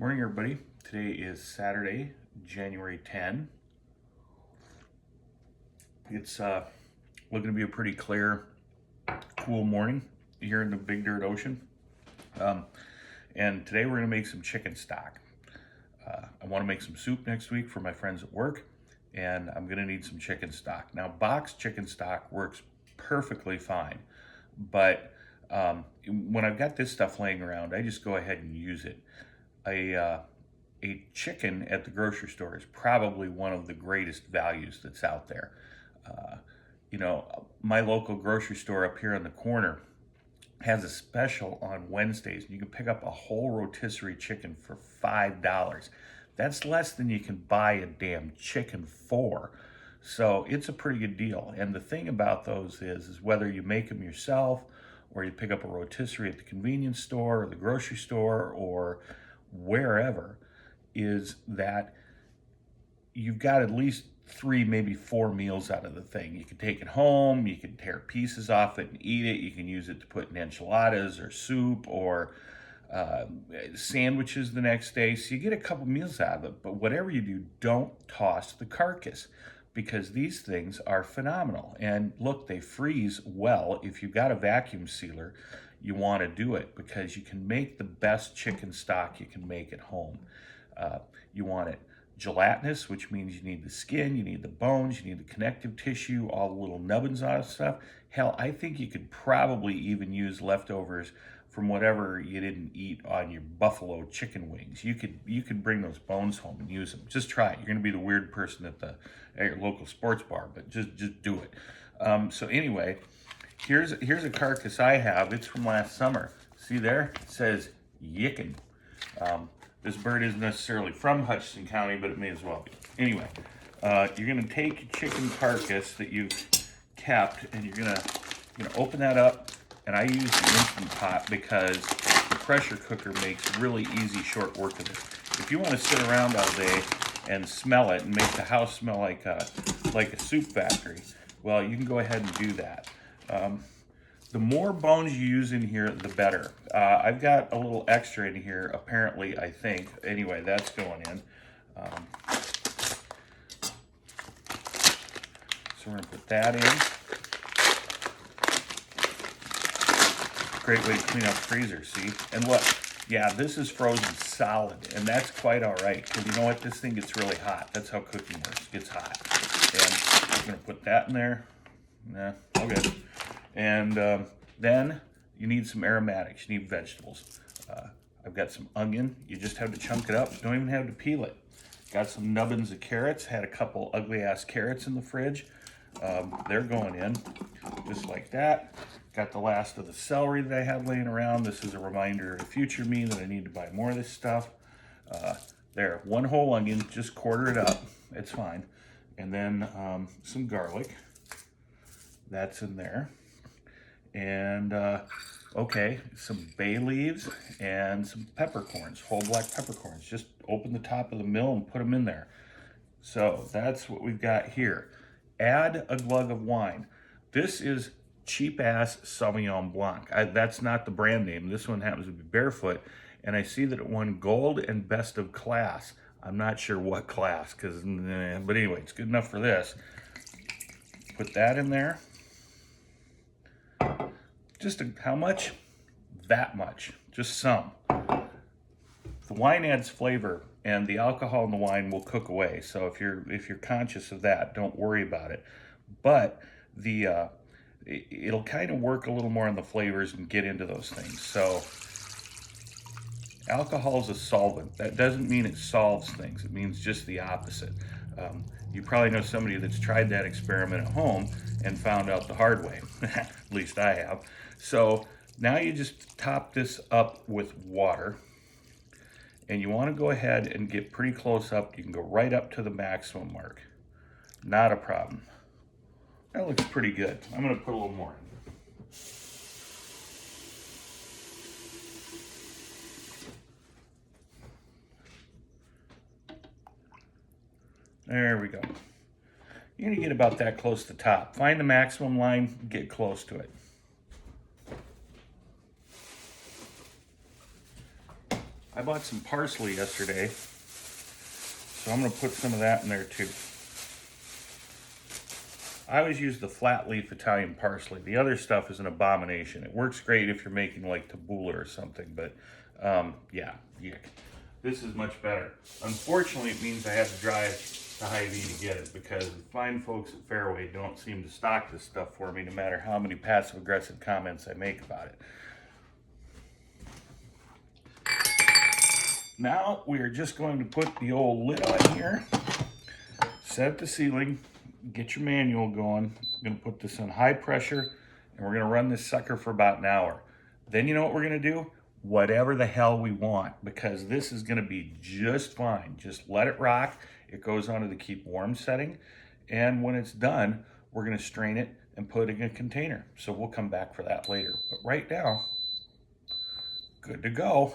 Morning, everybody. Today is Saturday, January 10. It's looking to be a pretty clear, cool morning here in the Big Dirt Ocean. And today we're going to make some chicken stock. I want to make some soup next week for my friends at work, and I'm going to need some chicken stock. Now, boxed chicken stock works perfectly fine, but when I've got this stuff laying around, I just go ahead and use it. A chicken at the grocery store is probably one of the greatest values that's out there. My local grocery store up here on the corner has a special on Wednesdays. You can pick up a whole rotisserie chicken for $5. That's less than you can buy a damn chicken for. So it's a pretty good deal. And the thing about those is whether you make them yourself or you pick up a rotisserie at the convenience store or the grocery store or wherever, is that you've got at least 3, maybe 4 meals out of the thing. You can take it home, you can tear pieces off it and eat it, you can use it to put in enchiladas or soup or sandwiches the next day. So you get a couple meals out of it, but whatever you do, don't toss the carcass, because these things are phenomenal. And look, they freeze well. If you've got a vacuum sealer, you want to do it, because you can make the best chicken stock you can make at home. You want it gelatinous, which means you need the skin, you need the bones, you need the connective tissue, all the little nubbins on stuff. Hell, I think you could probably even use leftovers from whatever you didn't eat on your buffalo chicken wings. You could bring those bones home and use them. Just try it. You're going to be the weird person at your local sports bar, but just do it. So anyway, here's a carcass I have. It's from last summer. See there? It says Yicken. This bird isn't necessarily from Hutchinson County, but it may as well be. Anyway, you're going to take your chicken carcass that you've kept, and you're going to open that up. And I use the Instant Pot because the pressure cooker makes really easy short work of it. If you want to sit around all day and smell it and make the house smell like a soup factory, well, you can go ahead and do that. The more bones you use in here, the better. I've got a little extra in here, apparently, I think. Anyway, that's going in. So we're going to put that in. Great way to clean out the freezer, see? And look, yeah, this is frozen solid, and that's quite all right, because you know what? This thing gets really hot. That's how cooking works. It gets hot. And I'm going to put that in there. Nah, all good. And then you need some aromatics. You need vegetables. I've got some onion. You just have to chunk it up. Don't even have to peel it. Got some nubbins of carrots. Had a couple ugly-ass carrots in the fridge. They're going in just like that. Got the last of the celery that I had laying around. This is a reminder to future me that I need to buy more of this stuff. There, 1 whole onion. Just quarter it up. It's fine. And then some garlic. That's in there. And okay, some bay leaves and some peppercorns, whole black peppercorns. Just open the top of the mill and put them in there. So that's what we've got here. Add a glug of wine. This is cheap ass Sauvignon Blanc. That's not the brand name. This one happens to be Barefoot, and I see that it won gold and best of class. I'm not sure what class, but anyway, it's good enough for this. Put that in there. Just how much? That much. Just some. The wine adds flavor, and the alcohol in the wine will cook away. So if you're conscious of that, don't worry about it. But it'll kind of work a little more on the flavors and get into those things. So alcohol is a solvent. That doesn't mean it solves things. It means just the opposite. You probably know somebody that's tried that experiment at home and found out the hard way. At least I have. So now you just top this up with water, and you want to go ahead and get pretty close up. You can go right up to the maximum mark. Not a problem. That looks pretty good. I'm going to put a little more in. There we go. You're going to get about that close to the top. Find the maximum line, get close to it. I bought some parsley yesterday, so I'm going to put some of that in there too. I always use the flat leaf Italian parsley. The other stuff is an abomination. It works great if you're making like tabbouleh or something, but yeah, yuck. This is much better. Unfortunately, it means I have to drive to Hy-Vee to get it because the fine folks at Fairway don't seem to stock this stuff for me no matter how many passive-aggressive comments I make about it. Now we are just going to put the old lid on here, set the ceiling, get your manual going. I'm gonna put this on high pressure and we're gonna run this sucker for about an hour. Then you know what we're gonna do? Whatever the hell we want, because this is gonna be just fine. Just let it rock. It goes onto the keep warm setting. And when it's done, we're gonna strain it and put it in a container. So we'll come back for that later. But right now, good to go.